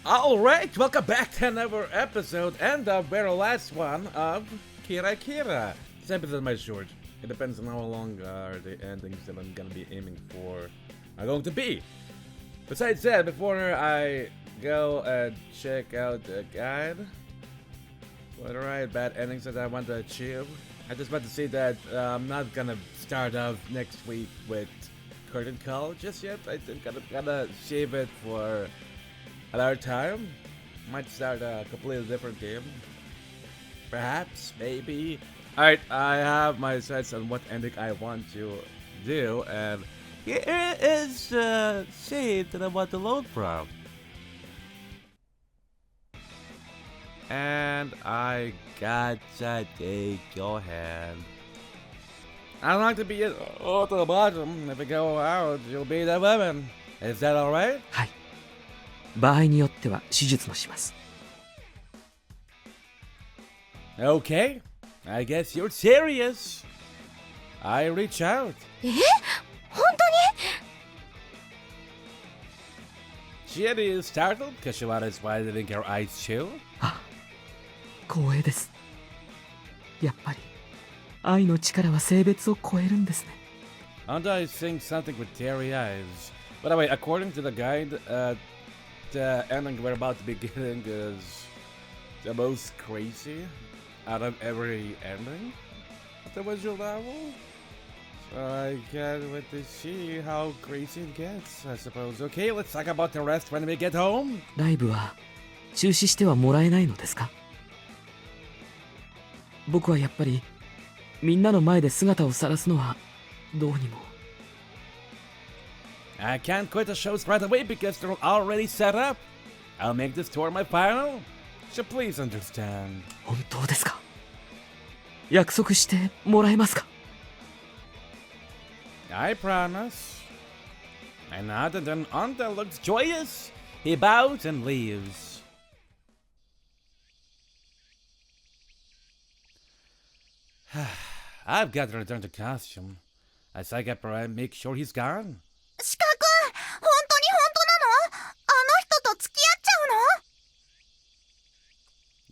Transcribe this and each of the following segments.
Alright, welcome back to another episode and the very last one of Kira Kira. This episode might be short. It depends on how long the endings that I'm gonna be aiming for are going to be. Besides that, before I go and check out the guide, what are right bad endings that I want to achieve, I just want to say that I'm not gonna start off next week with Curtain Call just yet. I think I'm gonna save it for another time. Might start a completely different game. Perhaps, maybe. Alright, I have my sights on what ending I want to do, and here is the save that I want to load from. And I gotcha, take your hand. I don't like to be at the bottom. If you go out, you'll be the woman. Is that alright? はい。場合によっては手術もします。Okay, I guess you're serious. I reach out. 本当 Jenny is startled because she was widening her eyes too. 光栄です。やっぱり愛の力は性別を超えるんですね。And I think something with teary eyes. By the way, according to the guide, the ending we're about to be getting is the most crazy out of every ending of the visual novel. So I can't wait to see how crazy it gets, I suppose. Okay, let's talk about the rest when we get home. ライブは中止してはもらえないのですか？僕はやっぱりみんなの前で姿を晒すのはどうにも。I can't quit the shows right away because they're already set up. I'll make this tour my final, so please understand. 本当ですか？約束してもらえますか？ I promise. I nod and then Anta looks joyous. He bows and leaves. I've got to return to costume. As I get Brian, make sure he's gone. シカ君、本当に本当なの？あの人と付き合っちゃ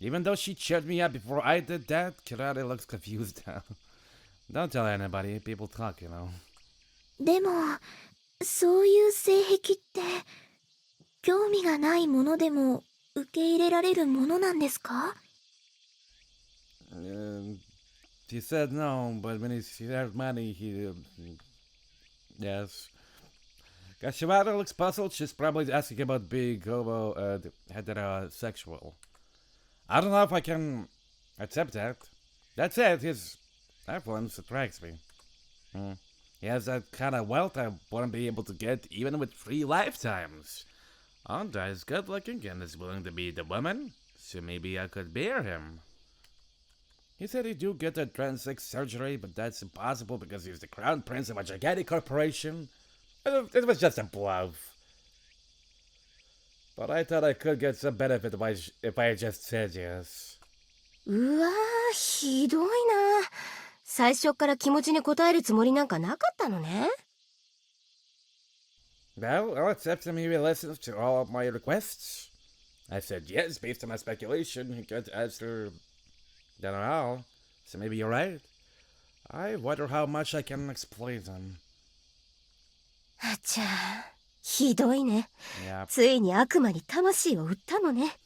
うの？ Even though she cheered me up before I did that, Kirari looks confused now. Don't tell anybody, people talk, you know. でも、そういう性癖って興味がないものでも受け入れられるものなんですか？ He said no, but when he had money, yes. Kashiwara looks puzzled. She's probably asking about being homo heterosexual. I don't know if I can accept that. That said, his influence attracts me. He has that kind of wealth I wouldn't be able to get even with 3 lifetimes. Anda is good looking and is willing to be the woman, so maybe I could bear him. He said he do get a transex surgery, but that's impossible because he's the crown prince of a gigantic corporation. It was just a bluff. But I thought I could get some benefit if I just said yes. うわー、ひどいな。最初から気持ちに応えるつもりなんかなかったのね。Well, I'll accept him if he listens to all of my requests. I said yes based on my speculation. He can't answer that at all. So maybe you're right. I wonder how much I can exploit him. あちゃー、ひどいね。Yeah. ついに悪魔に魂を売ったのね。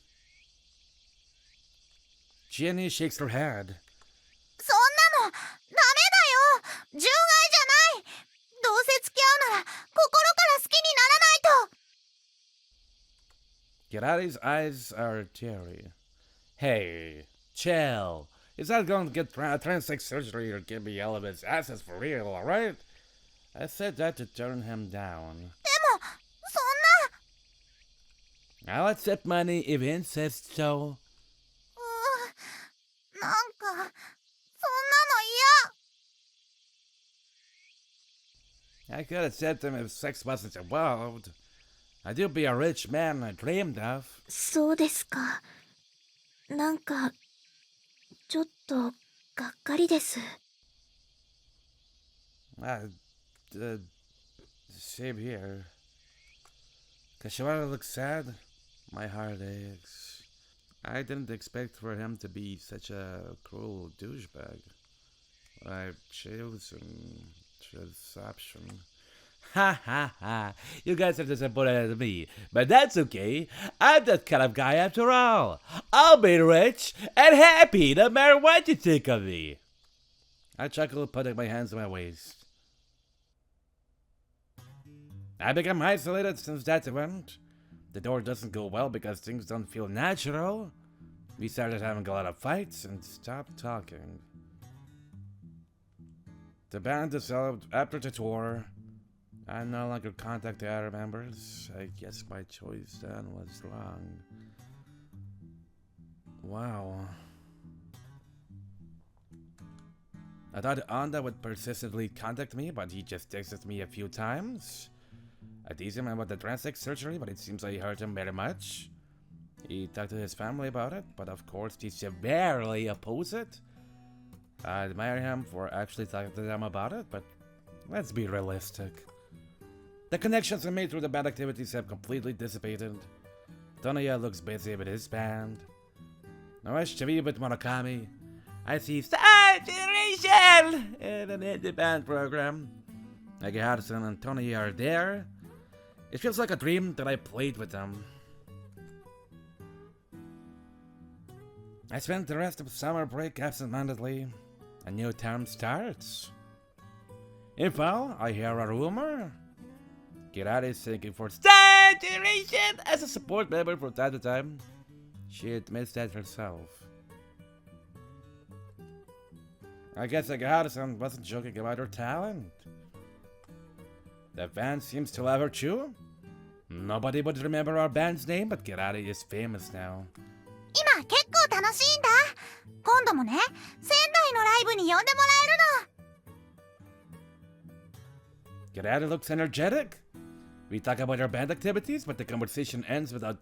Jenny shakes her head. そんなのダメだよ。純愛じゃない。どうせ付き合うなら心から好きにならないと。 Kirari's eyes are teary. Hey, chill. He's not going to get transex surgery or give me all of his assets for real, alright? I said that to turn him down. でも、そんな。 I'll accept money if he insists so. なんか、そんなの嫌。 I could accept him if sex wasn't involved. I do be a rich man I dreamed of. そうですか。なんか、ちょっと、がっかりです。Same here. Kashiwara looks sad. My heart aches. I didn't expect for him to be such a cruel douchebag. I chose deception. Ha ha ha! You guys are disappointed at me, but that's okay. I'm that kind of guy after all. I'll be rich and happy no matter what you think of me. I chuckled, putting my hands on my waist. I become isolated since that event. The door doesn't go well because things don't feel natural. We started having a lot of fights and stopped talking. The band dissolved after the tour. I no longer contact the other members. I guess my choice then was wrong. Wow. I thought Onda would persistently contact me, but he just texted me a few times. I teased him about the drastic surgery, but it seems I hurt him very much. He talked to his family about it, but of course they severely oppose it. I admire him for actually talking to them about it, but let's be realistic. The connections I made through the band activities have completely dissipated. Tonoya looks busy with his band. I wish to be with Murakami. I see saturation in an indie band program. Nagihara-san and Tonoya are there. It feels like a dream that I played with them. I spent the rest of summer break absent-mindedly. A new term starts. If I hear a rumor. Kirari is thinking for saturation as a support member from time to time. She admits that herself. I guess Nagihara-san wasn't joking about her talent. The band seems to love her too. Nobody would remember our band's name, but Kirari is famous now. 今結構楽しいんだ。今度もね、仙台のライブに呼んでもらえるの。 Kirari looks energetic. We talk about our band activities, but the conversation ends without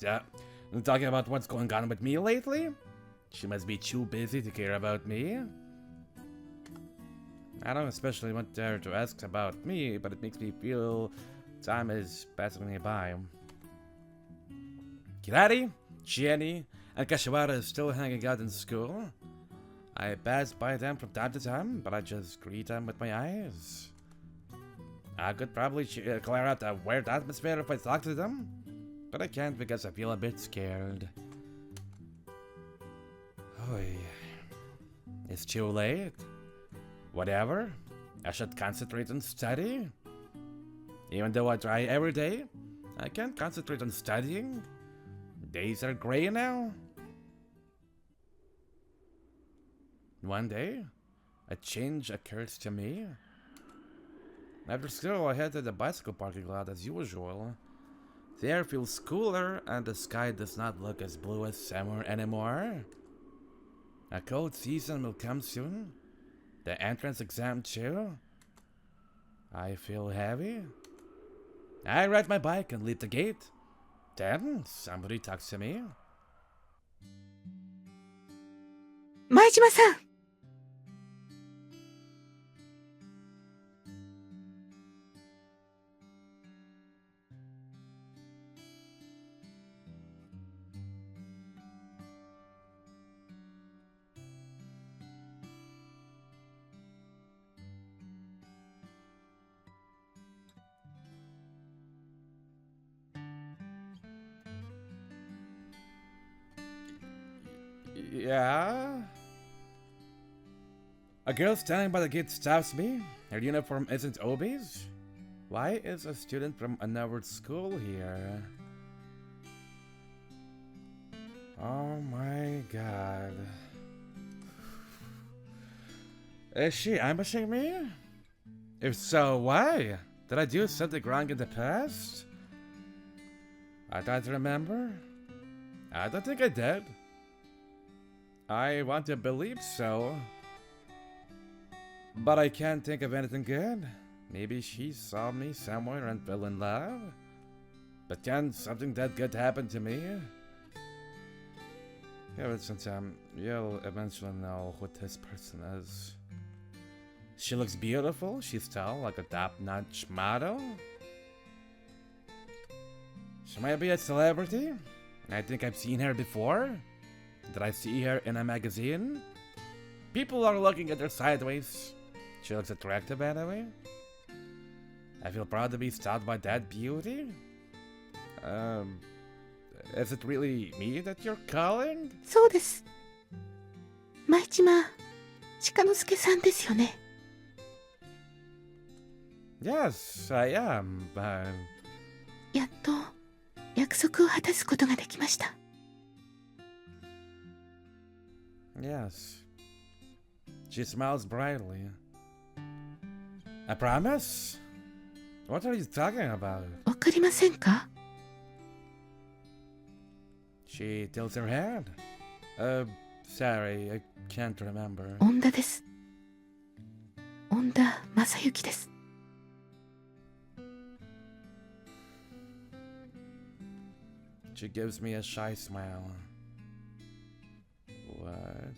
talking about what's going on with me lately. She must be too busy to care about me. I don't especially want her to ask about me, but it makes me feel time is passing me by. Kirari, Shieni, and Kashiwara is still hanging out in school. I pass by them from time to time, but I just greet them with my eyes. I could probably clear out a weird atmosphere if I talk to them, but I can't because I feel a bit scared. Oy. It's too late. Whatever. I should concentrate on study. Even though I try every day, I can't concentrate on studying. Days are gray now. One day, a change occurs to me. After school, I head to the bicycle parking lot as usual. The air feels cooler and the sky does not look as blue as summer anymore. A cold season will come soon. The entrance exam too. I feel heavy. I ride my bike and leave the gate. Then somebody talks to me. 前島さん。Yeah? A girl standing by the gate stops me. Her uniform isn't Obi's. Why is a student from another school here? Oh my god. Is she ambushing me? If so, why? Did I do something wrong in the past? I don't remember. I don't think I did. I want to believe so. But I can't think of anything good. Maybe she saw me somewhere and fell in love? But can something that good happen to me? Yeah, but sometime you'll eventually know who this person is. She looks beautiful. She's tall, like a top-notch model. She might be a celebrity. I think I've seen her before. Did I see her in a magazine? People are looking at her sideways. She looks attractive anyway. I feel proud to be styled by that beauty. Is it really me that you're calling? そうです。舞島鹿之助さんですよね。Yes, I am. やっと約束を果たすことができました。Yes. She smiles brightly. I promise? What are you talking about? わかりませんか？ She tilts her head. Sorry, I can't remember. 恩田です。恩田正幸です。She gives me a shy smile. What?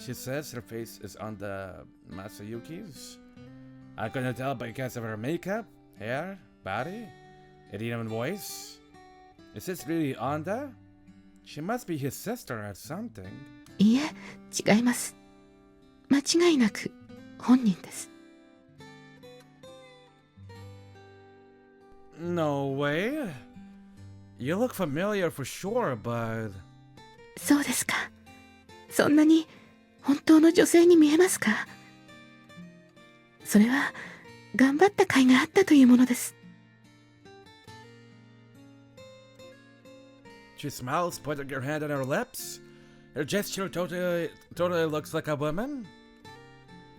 She says her face is on the Masayuki's. I couldn't tell because of her makeup, hair, body, and even voice. Is this really Onda? She must be his sister or something. いいえ、違います。間違いなく本人です。No way. You look familiar for sure, but... そうですか。そんなに本当の女性に見えますか？それは頑張った甲斐があったというものです。She smiles, putting her hand on her lips. Her gesture totally looks like a woman.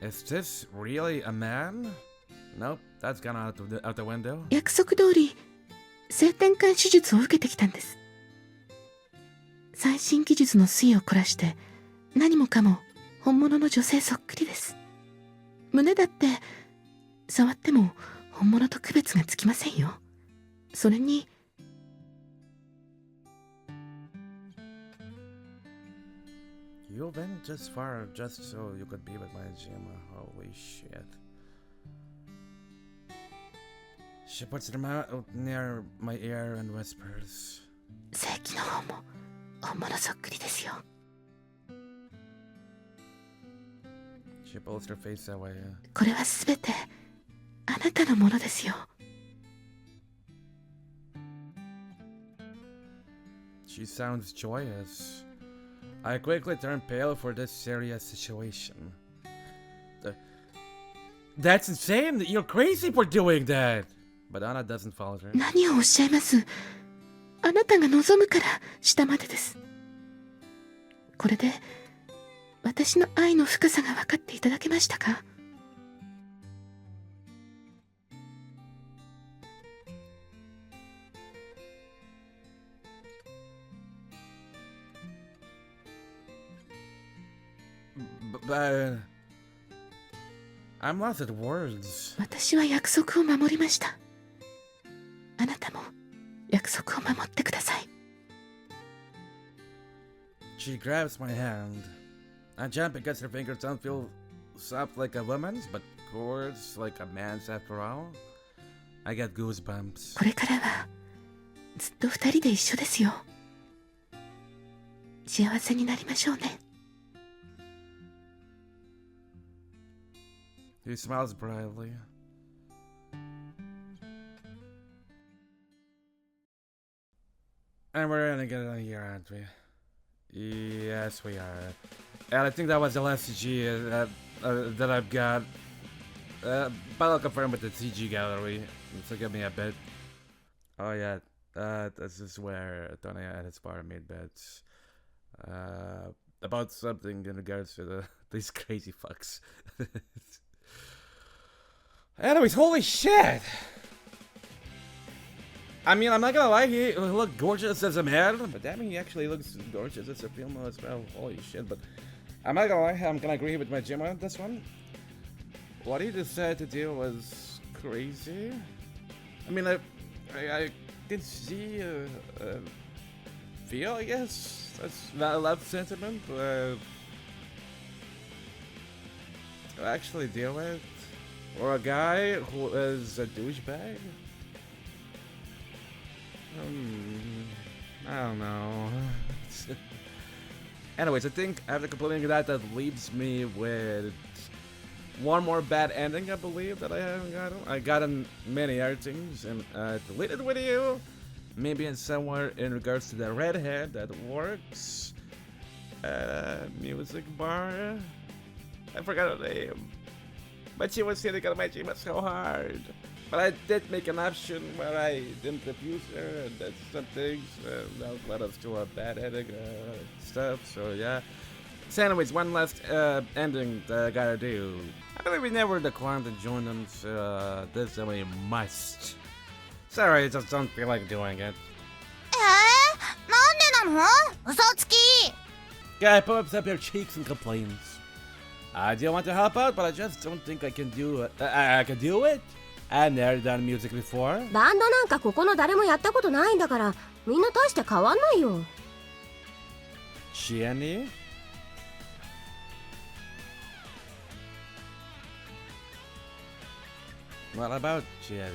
Is this really a man? Nope, that's gone out the window. 約束通り性転換手術を受けてきたんです。最新技術の粋を凝らして何もかも本物の女性そっくりです。胸だって触っても本物と区別がつきませんよ。それにYou went this far just so you could be with my Jima. Holy shit. She puts her mouth near my ear and whispers. 正規の方も本物そっくりですよ。She pulls her face away. これはすべてあなたのものですよ。She sounds joyous. I quickly turn pale for this serious situation. That's insane! You're crazy for doing that! But Anna doesn't falter. 何をおっしゃいます。あなたが望むから下までです。これで私の愛の深さが分かっていただけましたか？But I'm lost at words. 私は約束を守りました。あなたも約束を守ってください。She grabs my hand. I jump because her fingers don't feel soft like a woman's, but coarse like a man's after all. I get goosebumps. これからはずっと二人で一緒ですよ。幸せになりましょうね。He smiles brightly. And we're gonna get it on here, aren't we? Yes, we are. And I think that was the last CG that I've got. But I'll confirm with the CG gallery. So give me a bit. Oh yeah, this is where Tony and his bar made bets. About something in regards to these crazy fucks. Anyways, holy shit! I mean, I'm not gonna lie, he looked gorgeous as a man, but damn, he actually looks gorgeous as a female as well. Holy shit, but I'm not gonna lie, I'm gonna agree with my Jima on this one. What he decided to do was crazy. I mean, I can see, feel, I guess. That's not a love sentiment, but to actually deal with. Or a guy who is a douchebag. I don't know. Anyways, I think after completing that, that leaves me with one more bad ending, I believe, that I haven't gotten. I gotten many other things, and deleted video. Maybe in somewhere in regards to the redhead that works. Music bar. I forgot her name. But she was sitting on my gym so hard. But I did make an option where I didn't abuse her and did some things. That led us to a bad ending stuff, so yeah. So anyways, one last ending that I gotta do. I believe we never declined to join them, so this time we must. Sorry, I just don't feel like doing it. なんでなの？嘘つき。 Guy pumps up your cheeks and complains. I do want to help out, but I just don't think I can do it. I can do it? I've never done music before. バンドなんかここの誰もやったことないんだから、みんな大して変わんないよ。Jenny? What about Jenny?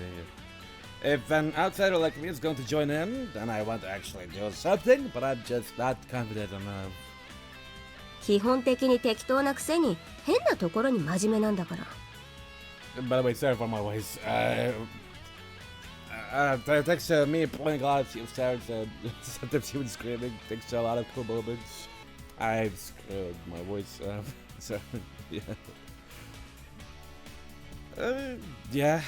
If an outsider like me is going to join in, then I want to actually do something, but I'm just not confident enough. 基本的に適当なくせに変なところに真面目なんだから。By the way, sorry for my voice. Thanks to me playing a lot of sounds and sometimes even screaming, thanks to a lot of cool moments, I've screwed my voice up. So, yeah. Yeah.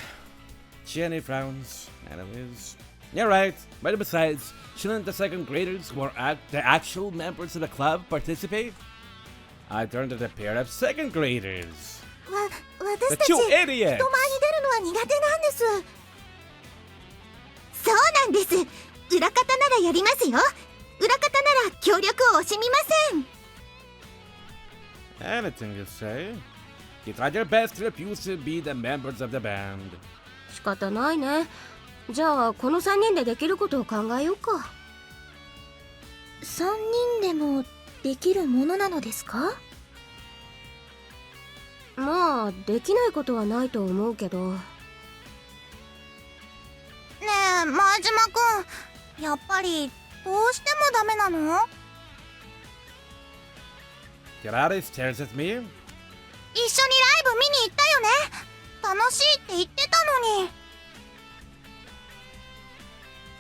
Jenny frowns. Anyways. You're right. But besides, shouldn't the second graders who are the actual members of the club participate? I turned to the pair of second graders. 私 The たち two 人前に idiots! 出るのは苦手なんです。そうなんです。裏方ならやりますよ。裏方なら協力を惜しみません。 Anything you say. You tried your best to refuse to be the members of the band. 仕方ないね。じゃあこの3人でできることを考えようか。3人でもできるものなのですか？まあできないことはないと思うけど。ねえ、前島くん、やっぱりどうしてもダメなの？ Kirari stares at me. 一緒にライブ見に行ったよね。楽しいって言ってたのに。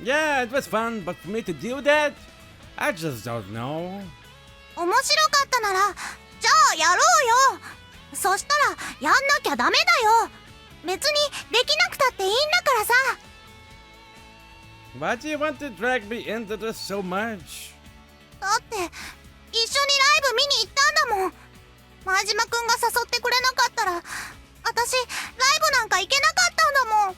Yeah, it was fun, but for me to do that, I just don't know. 面白かったなら、じゃあやろうよ。そしたらやんなきゃダメだよ。別にできなくたっていいんだからさ。 Why do you want to drag me into this so much? だって一緒にライブ見に行ったんだもん。前島くんが誘ってくれなかったら、私ライブなんか行けなかったんだもん。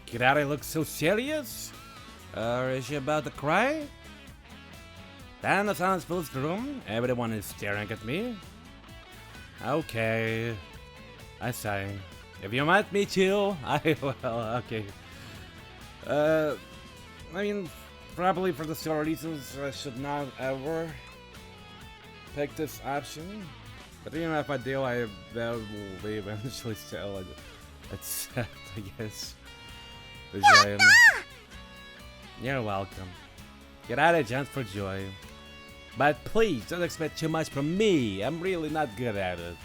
Kirari looks so serious. Is she about to cry? Then the silence fills the room. Everyone is staring at me. Okay. I sigh. If you want me to, I will. Okay. I mean, probably for the story reasons, I should not ever pick this option. But even if I do, I will eventually still accept, I guess. The giant. You're welcome. Get out of chance for joy. But please don't expect too much from me. I'm really not good at it.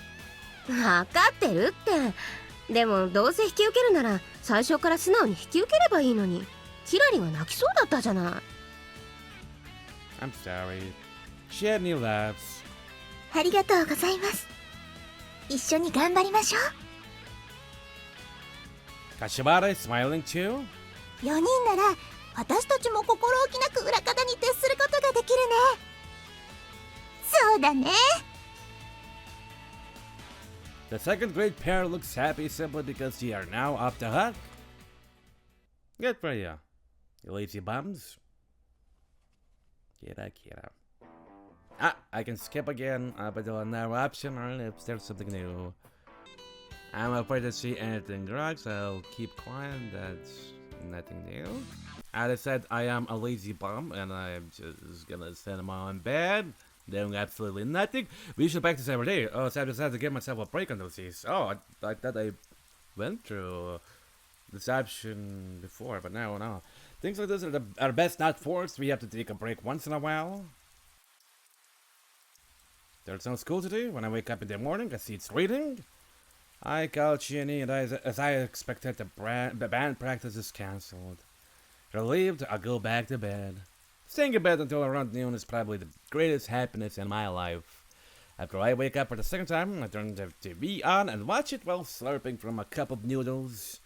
分かってるって。でもどうせ引き受けるなら最初から素直に引き受ければいいのに。キラリが泣きそうだったじゃない。I'm sorry. Jenny laughs. ありがとうございます。一緒に頑張りましょう。 Kashibara is smiling too. 4人なら私たちも心置きなく裏方に徹することができるね。そうだね。 The second grade pair looks happy simply because they are now off the hook. Good for you, you lazy bums. Kira. I can skip again, but there's another option or if there's something new. I'm afraid to see anything wrong, so I'll keep quiet. That's nothing new. As I said, I am a lazy bum, and I'm just gonna sit in my own bed, doing absolutely nothing. We should practice every day. Oh, so I decided to give myself a break on those days. Oh, I thought I went through this option before, but now, no. Things like this are best not forced. We have to take a break once in a while. There's no school today. When I wake up in the morning, I see it's raining. I call Chiani, and as I expected, the band practice is cancelled. Relieved, I'll go back to bed. Staying in bed until around noon is probably the greatest happiness in my life. After I wake up for the second time, I turn the TV on and watch it while slurping from a cup of noodles.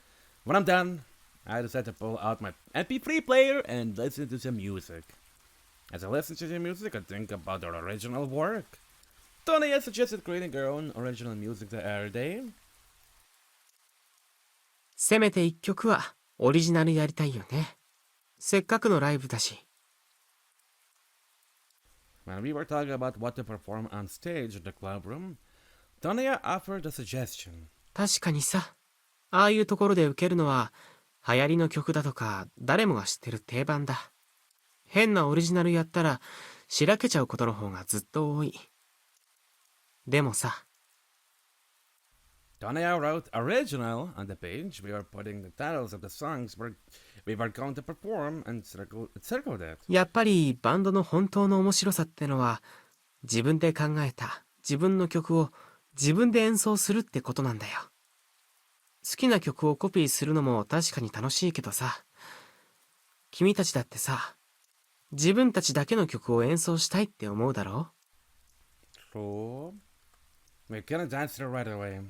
When I'm done, I decide to pull out my MP3 player and listen to some music. As I listen to the music, I think about their original work. Tony has suggested creating her own original music the other day. せめて一曲はオリジナルやりたいよね。せっかくのライブだし。When we were talking about what to perform on stage in the club room, Tonya offered a suggestion. 確かにさ、ああいうところで受けるのは流行りの曲だとか誰もが知ってる定番だ。変なオリジナルやったらしらけちゃうことの方がずっと多い。でもさ、Tonya wrote original on the page. We were putting the titles of the songs we were going to perform and circled it. やっぱりバンドの本当の面白さってのは自分で考えた自分の曲を自分で演奏するってことなんだよ。好きな曲をコピーするのも確かに楽しいけどさ、君たちだってさ、自分たちだけの曲を演奏したいって思うだろう？ So, we couldn't answer right away.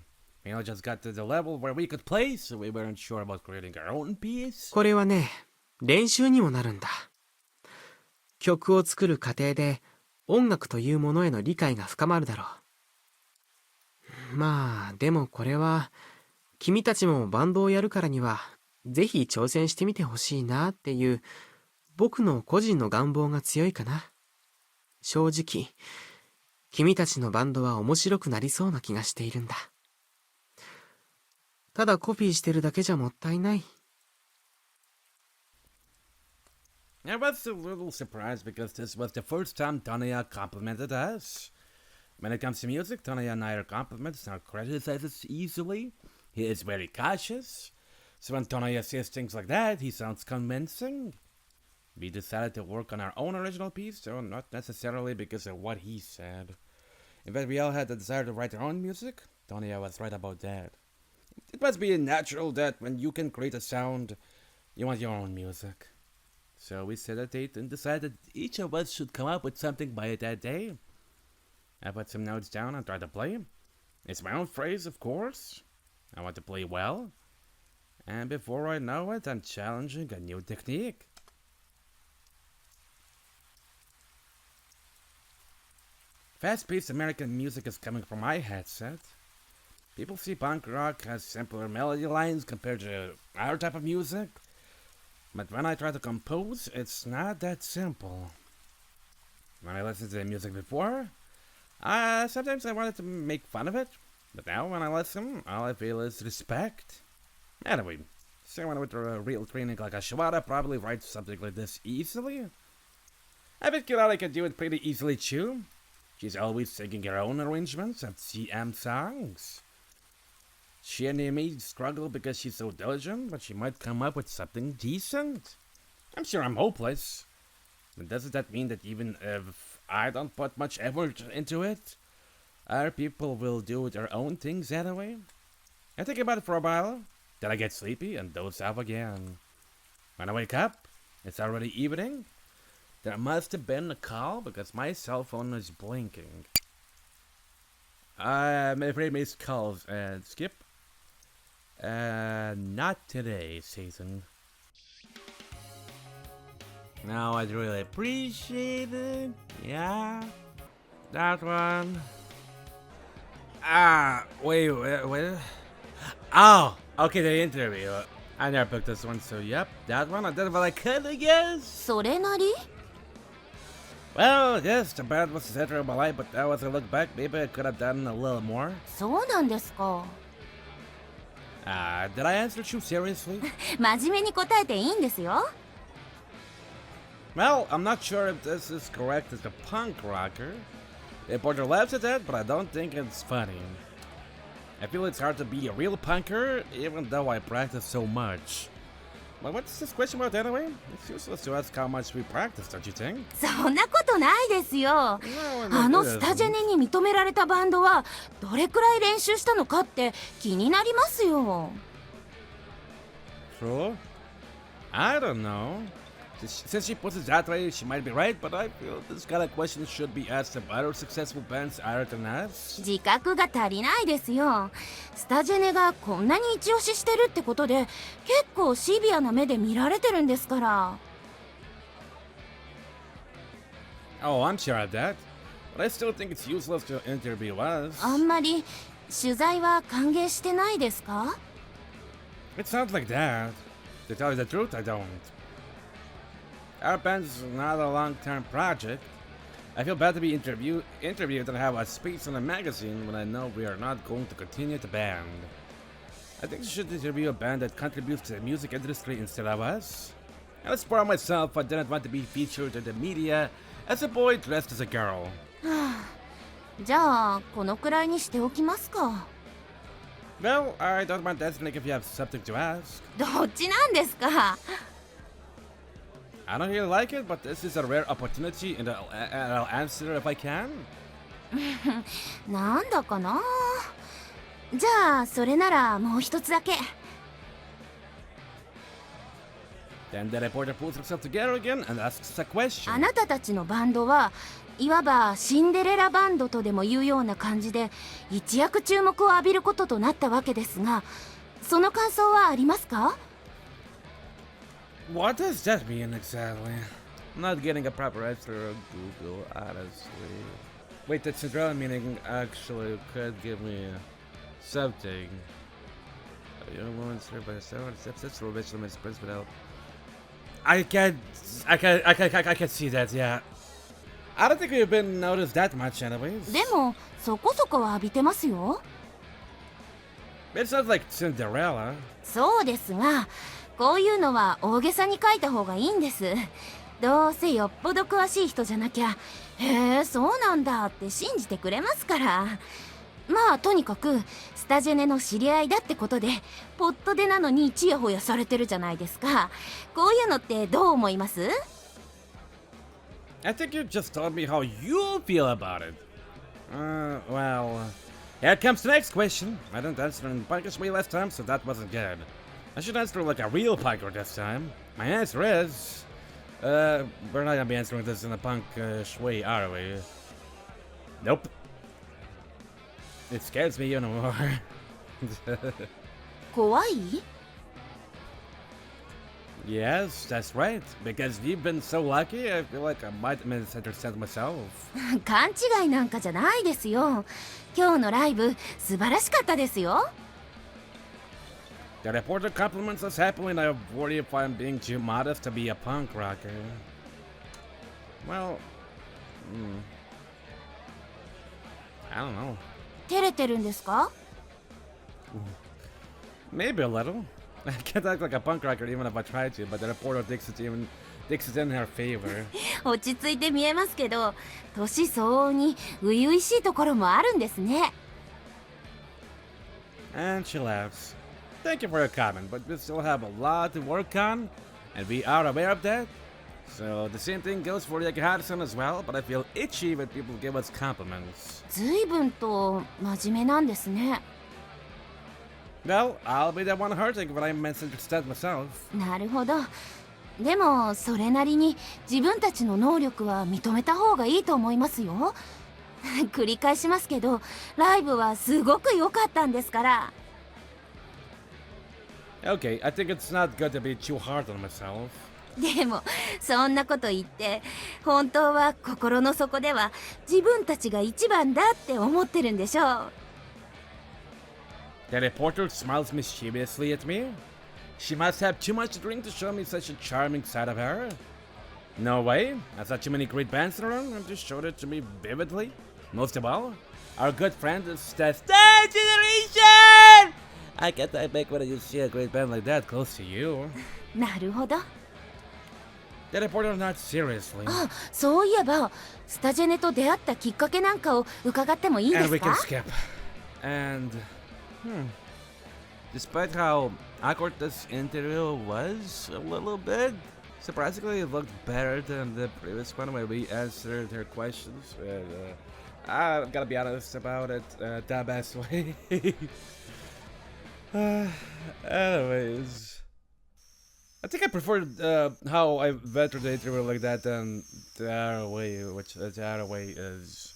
We all just got to the level where we could play, so we weren't sure about creating our own piece. これはね、練習にもなるんだ。曲を作る過程で音楽というものへの理解が深まるだろう。まあ、でもこれは君たちもバンドをやるからにはぜひ挑戦してみてほしいなっていう僕の個人の願望が強いかな。正直、君たちのバンドは面白くなりそうな気がしているんだ。ただコピーしてるだけじゃもったいない。I was a little surprised because this was the first time Tonya complimented us. When it comes to music, Tonya neither compliments nor criticizes easily. He is very cautious. So when Tonya says things like that, he sounds convincing. We decided to work on our own original piece, so not necessarily because of what he said. In fact, we all had the desire to write our own music. Tonya was right about that. It must be natural that when you can create a sound, you want your own music. So we set a date and decided each of us should come up with something by that day. I put some notes down and tried to play. It's my own phrase, of course. I want to play well. And before I know it, I'm challenging a new technique. Fast-paced American music is coming from my headset. People see punk rock has simpler melody lines compared to our type of music. But when I try to compose, it's not that simple. When I listened to the music before, sometimes I wanted to make fun of it. But now when I listen, all I feel is respect. Anyway, someone with a real training like Ashwara probably writes something like this easily. I bet Kirari can do it pretty easily too. She's always singing her own arrangements of CM songs. She and me struggle because she's so diligent, but she might come up with something decent. I'm sure I'm hopeless. But doesn't that mean that even if I don't put much effort into it, other people will do their own things anyway? I think about it for a while, then I get sleepy and doze off again. When I wake up, it's already evening. There must have been a call because my cell phone is blinking. I'm afraid missed calls and skip. Not today, Season. No, I'd really appreciate it. Yeah. That one. Wait. Oh, okay, the interview. I never picked this one, so yep, that one. I did what I could, I guess. それなり Well, yes, the band was the center of my life, but now as I look back, maybe I could have done a little more. そうなんですか。 Did I answer you seriously? 真面目に答えていいんですよ。 Well, I'm not sure if this is correct as a punk rocker. The reporter laughs at that, but I don't think it's funny. I feel it's hard to be a real punker, even though I practice so much. But what's this question about anyway? It's useless to ask how much we practice, don't you think? そんなことないですよ。 No, あの it スタジェ isn't. ネに認められたバンドはどれくらい練習したのかって気になりますよ。 True? I don't know. Since she puts it that way, she might be right, but I feel this kind of question should be asked of other successful bands other than us. 自覚が足りないですよ。スタジェネがこんなに一押ししてるってことで結構シビアな目で見られてるんですから。 Oh, I'm sure of that. But I still think it's useless to interview us. あんまり取材は歓迎してないですか？ It sounds like that. To tell you the truth, I don't. Our band's not a long-term project. I feel bad to be interviewed and have a space in a magazine when I know we are not going to continue the band. I think you should interview a band that contributes to the music industry instead of us. And as for myself, I didn't want to be featured in the media as a boy dressed as a girl. じゃあこのくらいにしておきますか。 Well, I don't mind asking if you have something to ask. どっちなんですか？ I don't really like it, but this is a rare opportunity and I'll answer if I can. なんだかな。じゃあそれならもう一つだけ。 Then the reporter pulls herself together again and asks a question. あなたたちのバンドはいわばシンデレラバンドとでも言うような感じで一躍注目を浴びることとなったわけですが、その感想はありますか？ What does that mean exactly? I'm not getting a proper answer on Google, honestly. Wait, the Cinderella meaning actually could give me something. A young woman served by a someone that's a rich woman's prince without. I can see that, yeah. I don't think we've been noticed that much anyways. でもそこそこは浴びてますよ。 It sounds like Cinderella. そうですが、こういうのは大げさに書いた方がいいんです。どうせよっぽど詳しい人じゃなきゃ、へえそうなんだって信じてくれますから。まあとにかくスタジェネの知り合いだってことでポットでなのにチヤホヤされてるじゃないですか。こういうのってどう思います？ I think you just told me how you feel about it. Well, here comes the next question. I didn't answer in punkish way last time, so that wasn't good. I should answer like a real punker this time. My answer is... we're not gonna be answering this in a punkish way, are we? Nope. It scares me even more. 怖い？ Yes, that's right. Because you've been so lucky, I feel like I might misunderstand myself. 勘違いなんかじゃないですよ。今日のライブ素晴らしかったですよ。 The reporter compliments us happily and I worry if I'm being too modest to be a punk rocker. Well, I don't know. 照れてるんですか？ Maybe a little. I can't act like a punk rocker even if I try to, but the reporter thinks it's in her favor. 落ち着いて見えますけど、年相応に初々しいところもあるんですね。 And she laughs. Thank you for your comment, but we still have a lot to work on, and we are aware of that. So the same thing goes for Yaki-Hara-san as well, but I feel itchy when people give us compliments. ずいぶんと真面目なんですね。 Well, I'll be the one hurting when I misunderstand myself. なるほど。でもそれなりに自分たちの能力は認めた方がいいと思いますよ。繰り返しますけど、ライブはすごく良かったんですから。 Okay, I think it's not good to be too hard on myself. でもそんなこと言って本当は心の底では自分たちが一番だって思ってるんでしょう。 The reporter smiles mischievously at me. She must have too much to drink to show me such a charming side of her. No way. I saw too many great bands around and just showed it to me vividly. Most of all, our good friend is the Star Generation! I can't make when you see a great band like that close to you. なるほど。 The reporter not seriously. あ、そういえばスタジェネと出会ったきっかけなんかを伺ってもいいで And す we can か？ skip. And Despite how awkward this interview was a little bit, surprisingly it looked better than the previous one where we answered her questions. And, I gotta be honest about it, the best way. Anyways, I think I preferred how I ventured the interview like that than the other way, which the other way is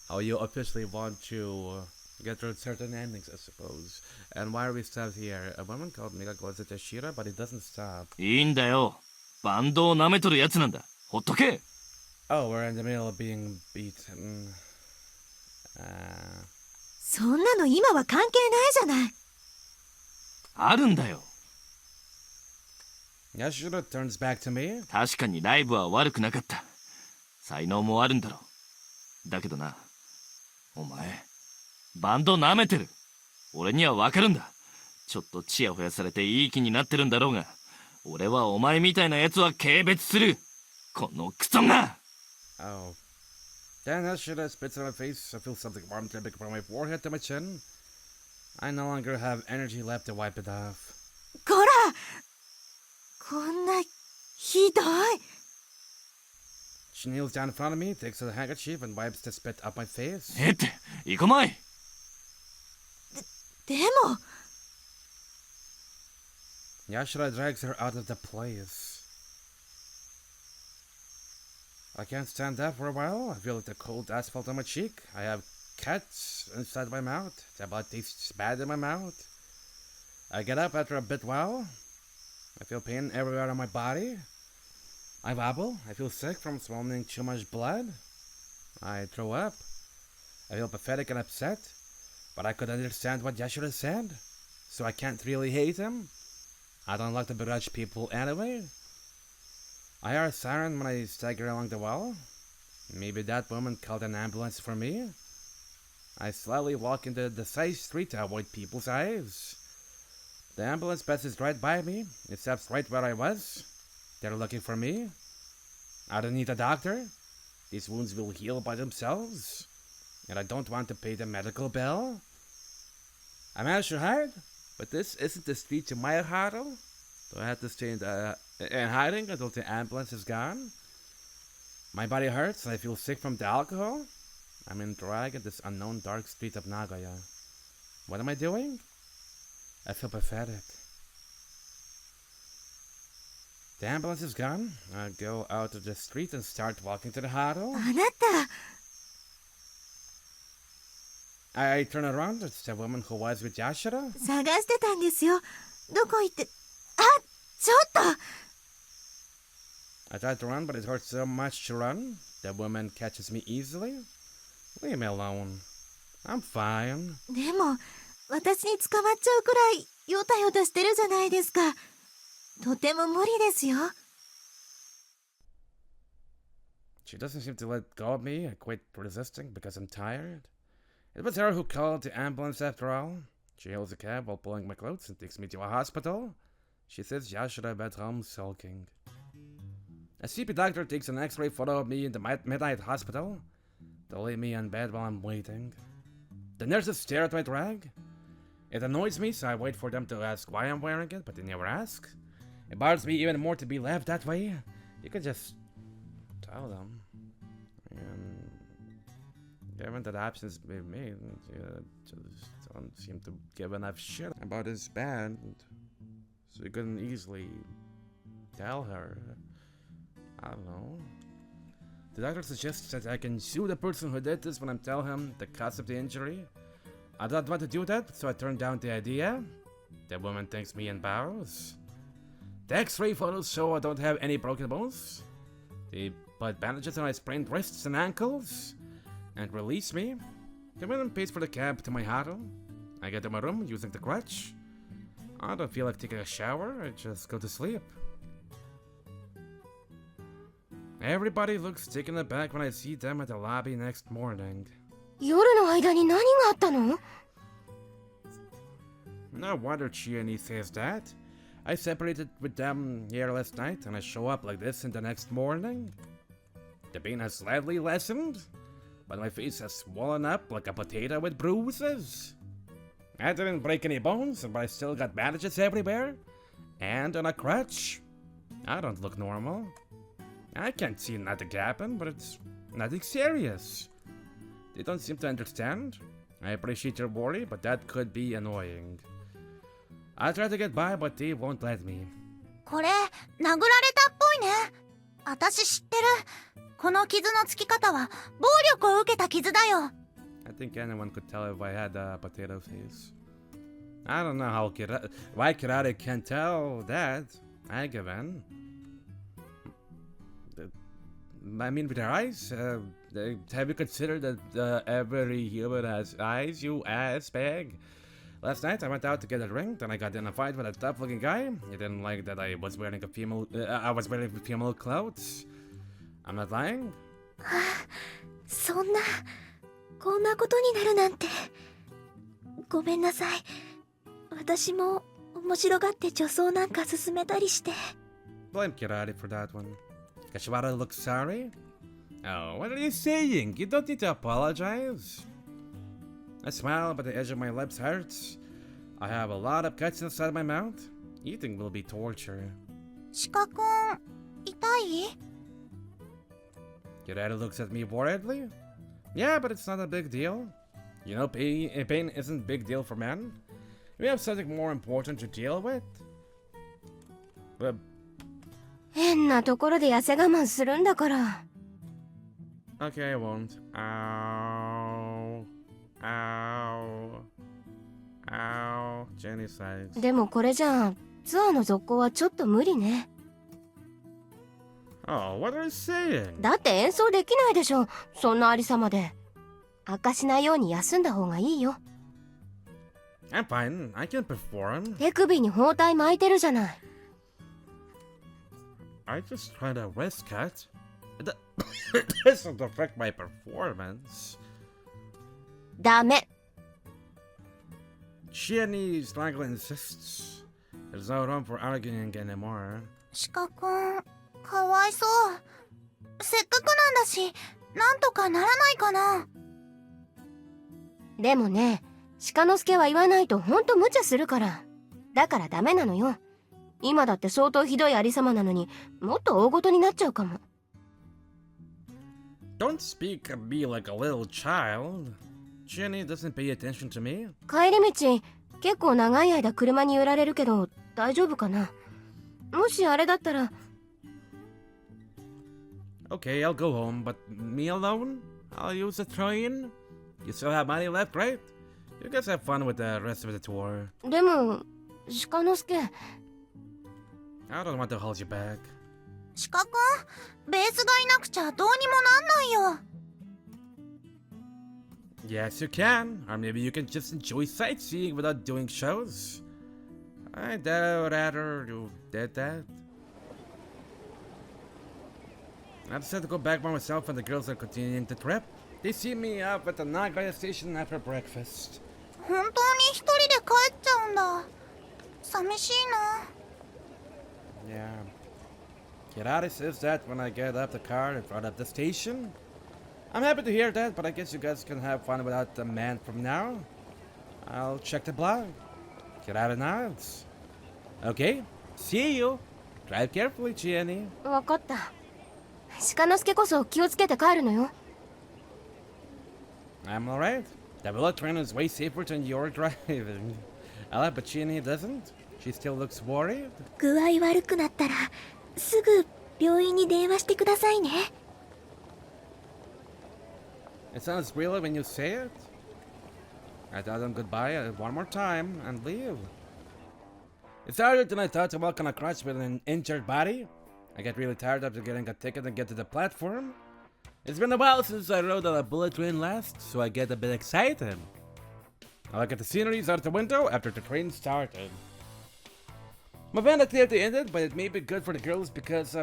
how you officially want to get through certain endings, I suppose. And why are we stopped here? A woman called Mika goes to Tashira, but it doesn't stop. いいんだよ。バンドを舐めとるやつなんだ。ほっとけ。 Oh, we're in the middle of being beaten. そんなの今は関係ないじゃない。あるんだよ。 Yashiro turns back to me. 確かにライブは悪くなかった。才能もあるんだろう。だけどな、お前、バンド舐めてる。俺にはわかるんだ。ちょっとチヤホヤされていい気になってるんだろうが、俺はお前みたいなやつは軽蔑する。このクソが。 Oh. Then Yashiro spits on my face. I feel something warm dripping from my forehead to my chin. I no longer have energy left to wipe it off. こら、こんなひどい。 She kneels down in front of me, takes a handkerchief, and wipes the spit up my face. って、行こまい。でも Yashira drags her out of the place. I can't stand up for a while. I feel like the cold asphalt on my cheek. I have cats inside my mouth. The blood tastes bad in my mouth. I get up after a bit while. I feel pain everywhere on my body. I wobble. I feel sick from swallowing too much blood. I throw up. I feel pathetic and upset. But I could understand what Yashira said. So I can't really hate him. I don't like to begrudge people anyway. I hear a siren when I stagger along the wall. Maybe that woman called an ambulance for me. I slowly walk into the side street to avoid people's eyes. The ambulance passes right by me. It stops right where I was. They're looking for me. I don't need a doctor. These wounds will heal by themselves. And I don't want to pay the medical bill. I managed to hide, but this isn't the street to my huddle. So I have to stay in hiding until the ambulance is gone. My body hurts and I feel sick from the alcohol. I'm in drag at this unknown dark street of Nagoya. What am I doing? I feel pathetic. The ambulance is gone. I go out of the street and start walking to the huddle. あなた I turn around. It's the woman who was with Yashira. 探してたんですよ。どこ行って、あ、ちょっと I try to run, but it hurts so much to run. The woman catches me easily. Leave me alone. I'm fine. でも私に捕まっちゃうくらいヨタヨタしてるじゃないですか。とても無理ですよ。 She doesn't seem to let go of me. I quit resisting because I'm tired. It was her who called the ambulance after all. She hails a cab while pulling my clothes and takes me to a hospital. She says Yashira at home sulking. A CP doctor takes an x-ray photo of me in the midnight hospital. They lay me in bed while I'm waiting. The nurses stare at my drag. It annoys me, so I wait for them to ask why I'm wearing it, but they never ask. It bothers me even more to be left that way. You could just tell them. And given that options we've made, just don't seem to give enough shit about his band, so you couldn't easily tell her. I don't know. The doctor suggests that I can sue the person who did this when I tell him the cause of the injury. I don't want to do that, so I turn down the idea. The woman thanks me and bows. The x-ray photos show I don't have any broken bones. They put bandages on my sprained wrists and ankles and release me. The woman pays for the cab to my huddle. I get to my room using the crutch. I don't feel like taking a shower, I just go to sleep. Everybody looks taken aback when I see them at the lobby next morning. 夜の間に何があったの？ No wonder Chiani says that. I separated with them here last night and I show up like this in the next morning. The pain has slightly lessened, but my face has swollen up like a potato with bruises. I didn't break any bones, but I still got bandages everywhere. And on a crutch. I don't look normal. I can't see nothing happen, but it's nothing serious. They don't seem to understand. I appreciate your worry, but that could be annoying. I try to get by, but they won't let me. これ、殴られたっぽいね。私知ってる。この傷のつき方は、暴力を受けた傷だよ。I think anyone could tell if I had a potato face. I don't know how why karate can't tell that. I give in. I mean, with their eyes, have you considered that every human has eyes, you ass bag? Last night I went out to get a drink, then I got in a fight with a tough-looking guy. He didn't like that I was wearing female clothes. I'm not lying. そんなこんなことになるなんて。ごめんなさい。私も面白がって女装なんか勧めたりして。Blame Kirari for that one. Kashwara looks sorry? Oh, what are you saying? You don't need to apologize. I smile, but the edge of my lips hurts. I have a lot of cuts inside my mouth. Eating will be torture. 鹿くん、痛い？ Kirari looks at me worriedly. Yeah, but it's not a big deal. You know, pain isn't a big deal for men. We have something more important to deal with. But 変なところで痩せ我慢するんだから。okay, I won't. Ow. Ow. Ow. Jenny sighs. でもこれじゃあツアーの続行はちょっと無理ね。Oh, what are you saying? だって演奏できないでしょ。そんなありさまで。明かしないように休んだ方がいいよ。I'm fine. I can perform. 手首に包帯巻いてるじゃない。I just tried a wrist cut. It doesn't affect my performance. ダメ。 Jenny strongly insists. There's no room for arguing anymore. 鹿くん、かわいそう。せっかくなんだし、なんとかならないかな。でもね、鹿之助は言わないとほんと無茶するから。だからダメなのよ。今だって相当ひどいありさまなのにもっと大ごとになっちゃうかも。Don't speak of me like a little child. Jenny doesn't pay attention to me. 帰り道結構長い間車に揺られるけど大丈夫かな。もしあれだったら。 Okay, I'll go home, but me alone? I'll use the train. You still have money left, right? You guys have fun with the rest of the tour. でも鹿之助。 I don't want to hold you back. 鹿くん、ベースがいなくちゃどうにもなんないよ。Yes, you can. Or maybe you can just enjoy sightseeing without doing shows. I'd rather you did that. I decided to go back by myself and the girls are continuing the trip. They see me up at the Nagaya station after breakfast. 本当に一人で帰っちゃうんだ。寂しいな。Yeah. Kirari says that when I get up the car in front of the station. I'm happy to hear that, but I guess you guys can have fun without the man from now. I'll check the blog. Kirari nods. Okay, see you. Drive carefully, Jenny. わかった。鹿之助こそ気をつけて帰るのよ。I'm alright. The bullet train is way safer than your driving. But Jenny doesn't. She still looks worried. 具合悪くなったらすぐ病院に電話してくださいね。It sounds real when you say it. I tell them goodbye one more time and leave. It's harder than I thought to walk on a crutch with an injured body. I get really tired after getting a ticket and get to the platform. It's been a while since I rode on a bullet train last, so I get a bit excited. I look at the sceneries out the window after the train started. My band clearly ended, but it may be good for the girls because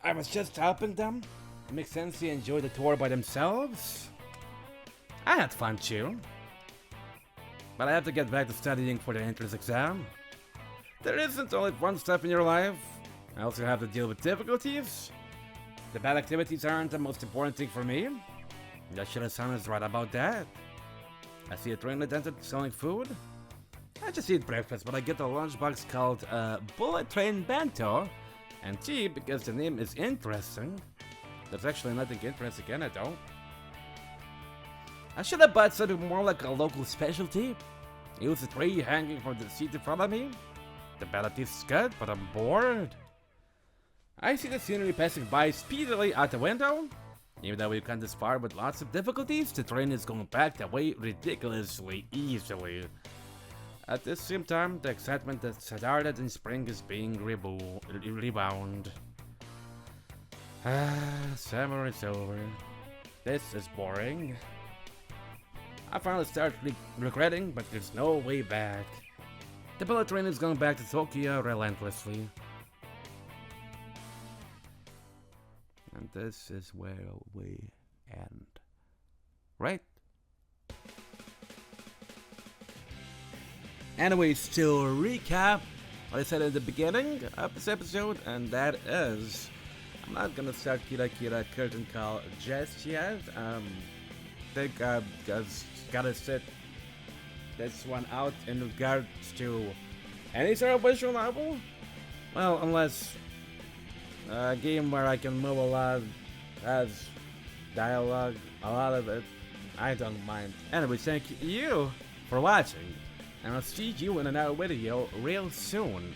I was just helping them. It makes sense to enjoy the tour by themselves. I had fun too. But I have to get back to studying for the entrance exam. There isn't only fun stuff in your life. I also have to deal with difficulties. The bad activities aren't the most important thing for me. Yashira-san is right about that. I see a train attendant selling food. I just eat breakfast, but I get a lunchbox called Bullet Train Bento. And tea, because the name is interesting. There's actually nothing interesting in it, though. I should have bought something more like a local specialty. Use a tree hanging from the seat in front of me. The ballot is good, but I'm bored. I see the scenery passing by speedily out the window. Even though we've come this far with lots of difficulties, the train is going back that way ridiculously easily. At the same time, the excitement that started in spring is being rebound. Summer is over. This is boring. I finally start regretting, but there's no way back. The bullet train is going back to Tokyo relentlessly. And this is where we end. Right? Anyways, to recap what I said at the beginning of this episode, and that is, I'm not gonna start Kira Kira Curtain Call just yet. Think I've just gotta sit this one out in regards to any sort of visual novel. Well, unless a game where I can move a lot, has dialogue, a lot of it, I don't mind. Anyway, thank you for watching, and I'll see you in another video real soon.